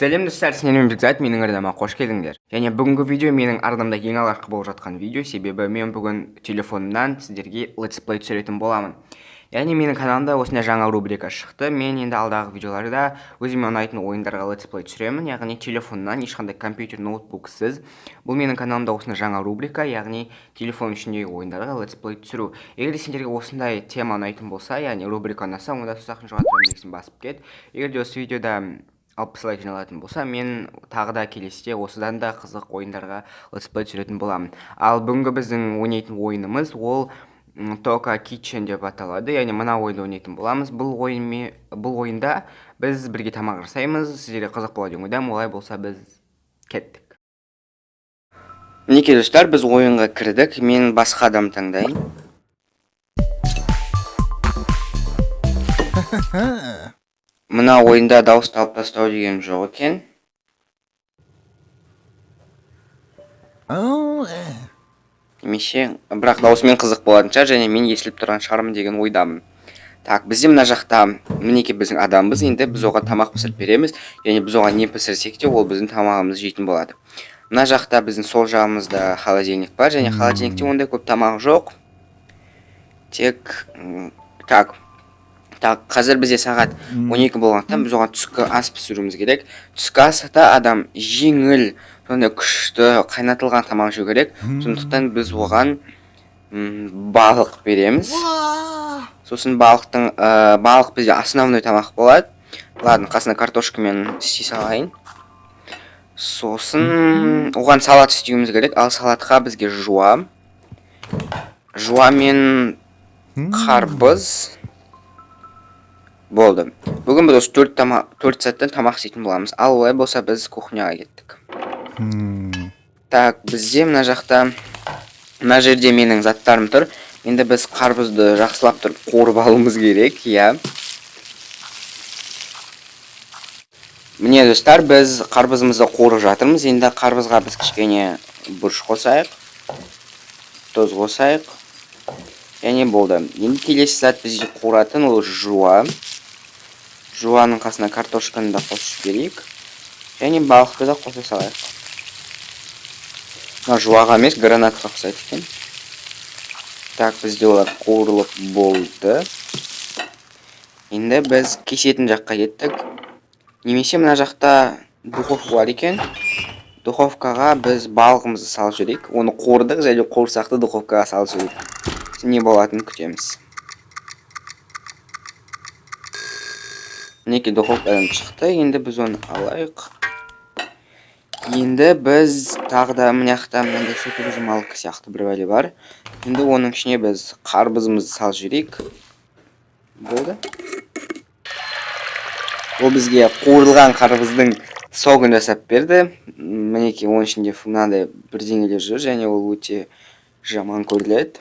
Сәлем достар, сенен бекзат, менің арнама қош келдіңдер. Және бүгінгі видео менің арнамда ең алғашқы болып жатқан видео, себебі мен бүгін телефонымнан сіздерге летсплей түсіретін боламын. Яғни менің каналымда осындай жаңа рубрика шықты. Мен енді алдағы видеоларда өзіме ұнайтын ойындарға летсплей түсіремін, яғни телефоннан, ешқандай компьютер, ноутбуксыз. Бұл менің каналымда осындай жаңа рубрика, яғни телефон ішіндегі ойындарға летсплей түсіру. Егер сендерге осындай тема ұнайтын болса, яғни рубрика ұнаса, онда сұрақын жоғалтырамын басып кет. Егер де осы видеода 60 лайк жиналатын болса, мен тағы да келесіде осыдан да қызық ойындарға летсплей түсіретін боламын. Ал бүгінгі біздің ойнайтын ойынымыз ол Toca Kitchen деп аталады. Яғни мына ойынды ойнайтын боламыз. Бұл ойында біз бірге тамақ жасаймыз. Сіздерге қызық болады деп ойлаймын. Олай болса біз кеттік. Мінекей достар, біз ойынға кірдік. Мен басқа адам таңдайын. Мына ойында дауысты алып тастау деген жоқ екен. Немесе, бірақ даусымен қызық болатын шығар, және мен естіліп тұрған шығармын деген ойдамын. Так, бізде мына жақта мінекей біздің адамбыз, енді біз оған тамақ пісіріп береміз, және біз оған не пісірсек те, ол біздің тамағымызды жейтін болады. Мына жақта біздің сол жағымызда холодильник бар, және холодильникте ондай көп тамақ жоқ. Тек, так, қазір бізде сағат 12 болғандықтан біз оған түскі ас пісіруіміз керек. Түскі аста адам жеңіл, сондай күшті қайнатылған тамақ жеу керек. Сондықтан біз оған балық береміз. Сосын балық бізде основной тамақ болады. Ладно, қасына картошкамен істей салайын. Сосын оған салат істеуіміз керек. Ал салатқа бізге жуа мен қарбыз болды. Бүгін біз 4 сәттен тамақ істейтін боламыз. Ал олай болса біз кухняға кеттік. Так, бізде мына жақта, мына жерде менің заттарым тұр. Енді біз қарбызды жақсылап тұрып қуырып алуымыз керек, иә. Міне достар, біз қарбызымызды қуырып жатырмыз. Енді қарбызға біз кішкене бұрыш қосайық, тұз қосайық. Және болды. Енді келесі зат бізде қуыратын ол жуа. Жуаның қасына картошканы да қосып берейік. Және балықты да қоса салайық. Жуаға емес, гранатқа ұқсайды екен. Так, бізде олар қуырылып болды. Енді біз кесетін жаққа кеттік. Немесе мына жақта духовка бар екен. Духовкаға біз балығымызды салып жіберейік. Оны қуырдық, және қуырсақты духовкаға салып жіберейік. Не болатынын күтеміз. Мінекей духовкадан шықты, енді біз оны алайық. Енді біз тағы да мына жақта мынандай супержымалық сияқты бір бәле бар. Енді оның ішіне біз қарбызымызды салып жіберейік. Болды. Ол бізге қуырылған қарбыздың согын жасап берді. Мінекей оның ішінде мынандай бірдеңелер жүр, және ол өте жаман көрінеді.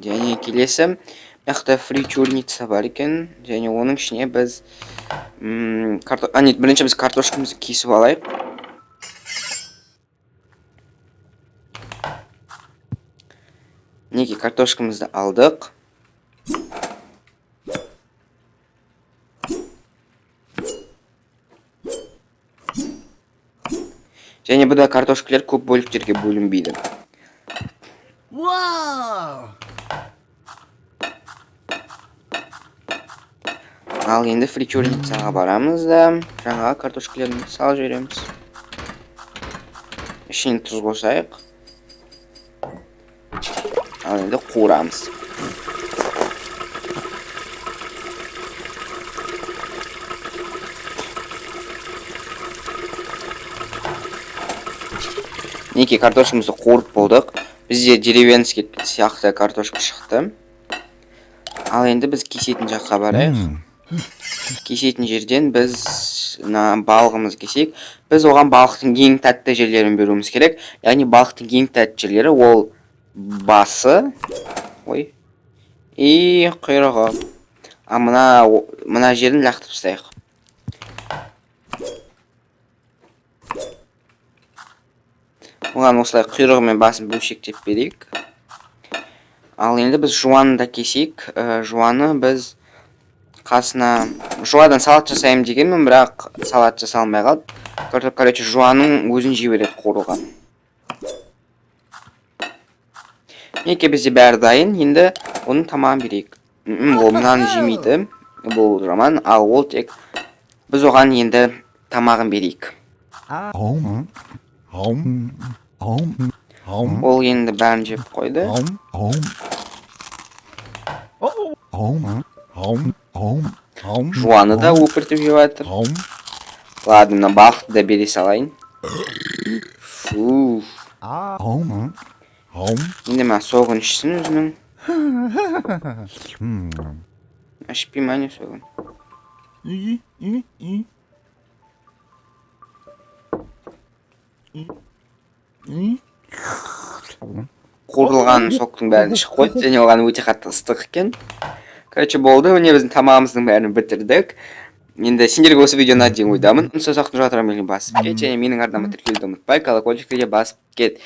Және келесі мына фритюрница бар екен, және оның ішіне біз бірінші біз картошкамызды кесіп алайық. Мінекей картошкамызды алдық. Және бұда картошкалар көп бөліктерге бөлінбейді. Ал енді фритюрницаға барамыз да, жаңа картошкаларын салып жібереміз. Ішіне тұз қосайық. Ал енді қуырамыз. Мінекей картошкамызды қуырып болдық. Бізде деревенский сияқты картошка шықты. Ал енді біз кесетін жаққа барайық. Кесетін жерден біз балығымыз кесейік. Біз оған балықтың ең тәтті жерлерін беруіміз керек. Яғни балықтың ең тәтті жерлері ол басы, и құйрығы. А мына жерін лақтырып тастайық. Оған осылай құйрығы мен басын бөлшектеп берейік. Ал енді біз жуаны да кесейік. Жуаны біз қасына жуадан салат жасаймын дегенмін, бірақ салат жасалмай қалды. Короче, жуаның өзін жей береді қуырылған. Неке бізде бәрі дайын, енді оның тамағын берейік. Ол мынаны жемейді, бұл жаман, ал ол тек біз оған енді тамағын берейік. Ол енді бәрін жеп қойды. Жуаны да өпіртіп жеп жатыр. Ладно, мына балықты да бере салайын. Фу. Енді ма соғын ішсін өзінің. Ашпей ма не соғын? Қуырылған соқтың бәрін ішіп қойды, және оған өте қатты ыстық екен. Короче, болды, міне біздің тамағымыздың бәрін бітірдік. Енді сендерге осы видео ұнады деген ойдамын. Созақтың жатырмын басып кет, және менің арнама тіркелуді ұмытпай, колокольчикті де басып кет.